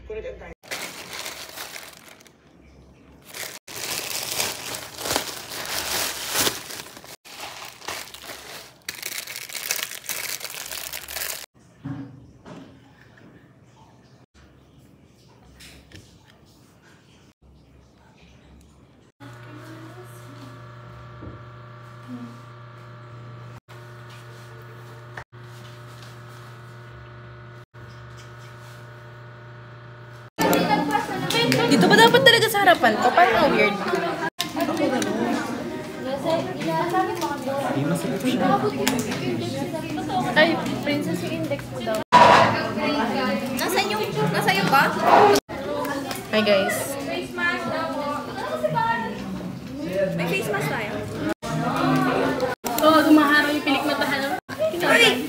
Kung nag-antay. Dito ba dapat talaga sa harapan to? Parang weird. Ay, princess yung index mo daw. Nasa yung ba? Hi guys. May face mask tayo. Oo, gumaharaw yung pilik matahan. Ay!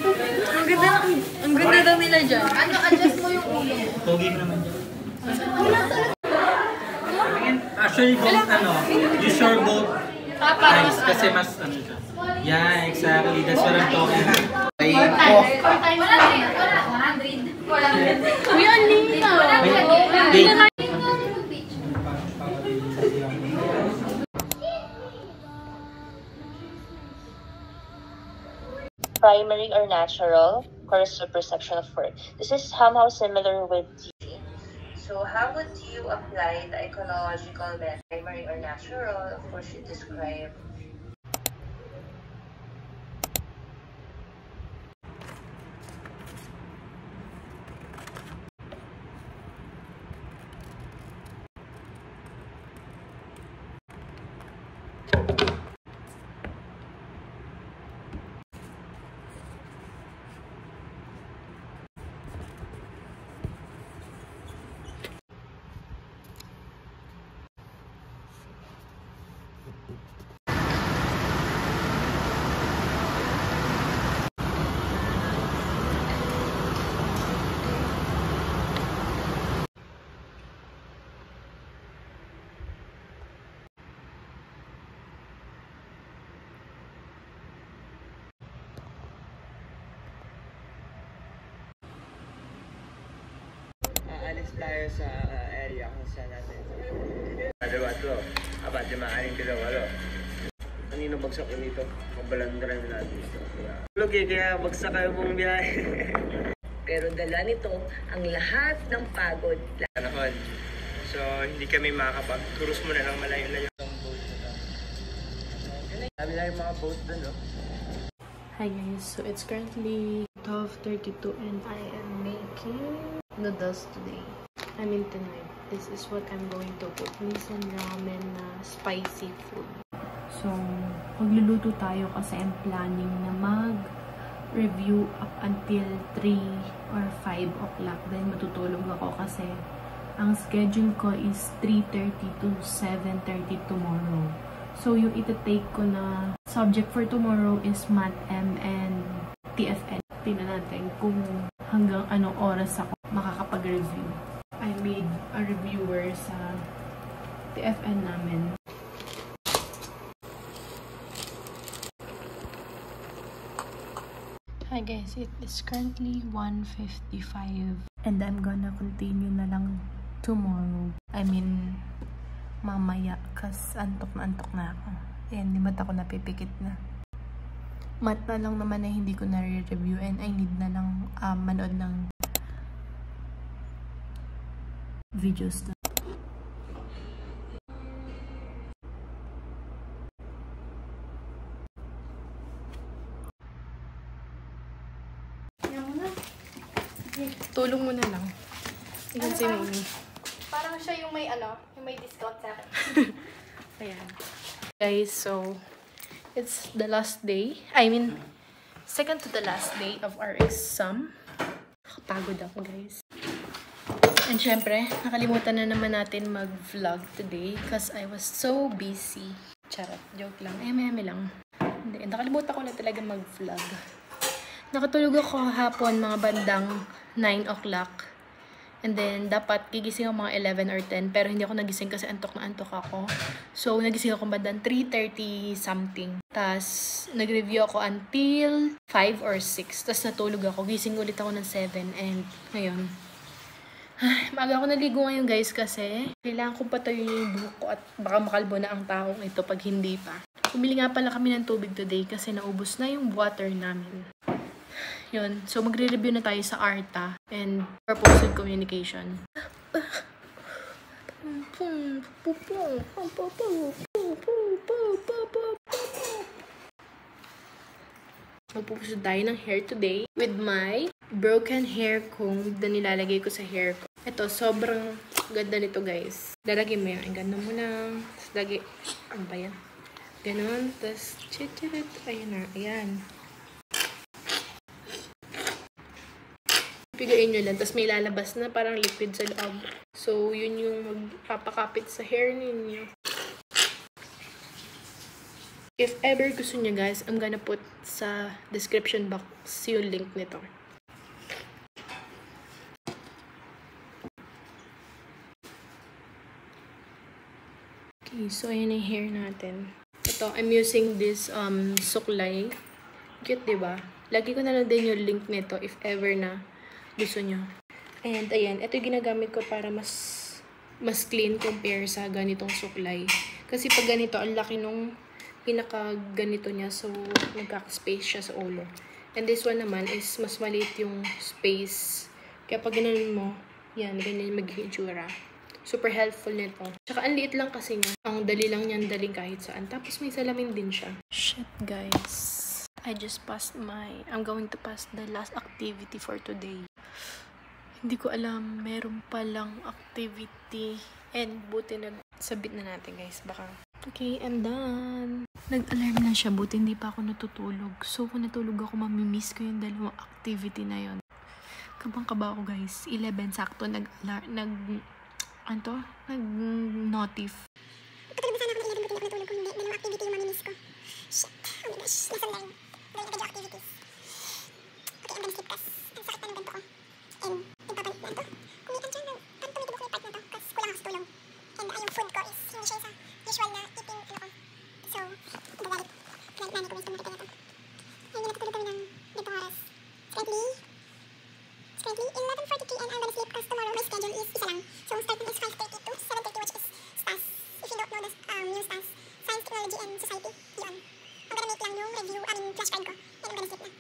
Ang ganda daw nila dyan. Ano, adjust mo yung ulo. Pogi mo naman dyan. Actually, both use your both eyes kasi mas siya. Yeah, exactly. That's what I'm talking about. Uy, ang linaw. Primary or natural corresponds to perception of work. This is somehow similar with DG. So how would you apply the ecological method? Primary or natural? Of course, you describe. Alis tayo sa area kung saan natin. Dalawa to. Apat, maaring dalawa. Kanino bagsak ko nito? Mabalandran natin ito. Okay, kaya bagsak kayo mong biyahe. Pero dala nito ang lahat ng pagod. Panahon. So, hindi kami makakapag-cruise mo na lang malayo-layo ng boat na lang. Sabi lang yung mga boat doon, no? Hi guys, so it's currently 12:32 and I am making noodles today. I mean tonight. This is what I'm going to cook. Minsan ramen na spicy food. So, magluluto tayo kasi I'm planning na mag-review up until 3 or 5 o'clock. Then matutulog ako kasi ang schedule ko is 3:30 to 7:30 tomorrow. So, yung ita-take ko na subject for tomorrow is Math M and TFN. Tingnan natin kung hanggang anong oras ako makakapag-review. I made a reviewer sa TFN namin. Hi guys, it is currently 1:55 and I'm gonna continue na lang tomorrow. I mean, mamaya kasi antok na ako. Ayan, di mata ko napipikit na. Mat na lang naman na hindi ko na-review and I need na lang manood ng videos na. Tulong mo na lang. Tingnan si Mami. Parang siya yung may yung may discount sa akin. Ayan. Guys, so it's the last day. I mean, second to the last day of our exam. Nakapagod ako, guys. And syempre, nakalimutan na naman natin mag-vlog today because I was so busy. Charot, joke lang. Eme lang. Hindi, nakalimutan ko na talaga mag-vlog. Nakatulog ako hapon mga bandang 9 o'clock. And then, dapat gigising ako mga 11 or 10. Pero hindi ako nagising kasi antok na antok ako. So, nagising ako bandang 3:30 something. Tapos, nag-review ako until 5 or 6. Tapos, natulog ako. Gising ulit ako ng 7. And, ngayon, Maaga ako naligo ngayon guys kasi kailangan kong patuyuin yung buhok ko at baka makalbo na ang taong ito pag hindi pa. Bumili nga pala kami ng tubig today kasi naubos na yung water namin. Yun. So magre-review na tayo sa ARTA and Purpose and Communication. Magpupusod tayo ng hair today with my broken hair comb na nilalagay ko sa hair ko. Ito, sobrang ganda nito guys. Lalagay mo yan. Ang ganda mo lang. Tapos lagi, ano ba yan? Ganon. Tapos, chichirit. Ayan na. Ayan. Pigain nyo lang. Tapos may lalabas na parang liquid sa loob. So, yun yung magpapakapit sa hair ninyo. If ever gusto niya guys, I'm gonna put sa description box yung link nito. Okay, so ayan yung hair natin. Ito, I'm using this suklay. Cute, diba? Lagi ko na lang din yung link nito if ever na gusto nyo. And ayan, ito yung ginagamit ko para mas clean compare sa ganitong suklay. Kasi pag ganito, ang laki nung pinaka ganito niya, so nagkaka-space siya sa ulo. And this one naman is mas maliit yung space. Kaya pag ganoon mo, yan, ganyan yung magiging itsura. Super helpful nito. Tsaka ang liit lang kasi niya. Ang dali lang niyan daling kahit saan. Tapos may salamin din siya. Shit guys. I'm going to pass the last activity for today. Hindi ko alam, meron palang activity. And buti nagsabit na natin guys. Baka. Okay, I'm done. Nag-alarm na siya, buti hindi pa ako natutulog. So, kung natulog ako, mamimiss ko yung dalawang activity na yon. Kabang-kaba ako guys. 11 sakto, nag-notif. Patulog na sana ako ng 11, buti na ako natulog kung hindi. Dalawang activity yung mamimiss ko. Shit. Oh my gosh. Lesson learned. Gawin agad yung activities. Okay, I'm gonna sleep kasi ang sakit na ng ganito ko. And, nagpapalit na ito. Kumikan siya ng, paano tumitibok yung part na ito? Kasi kulang ako sa tulong. And, yung food ko is hindi siya sa usual na eating, ano ko. So, nagagalit. Nanay ko yung tumatipin na ito. Ayun, natutulog kami ng ganitong oras. Currently 11:43 and I'm gonna sleep because tomorrow my schedule is isa lang. So, starting is 5:30 to 7:30 which is STAS. If you don't know yung STAS, Science, Technology, and Society, yun. I'm gonna make lang yung review, flashcard ko, and I'm gonna sleep na.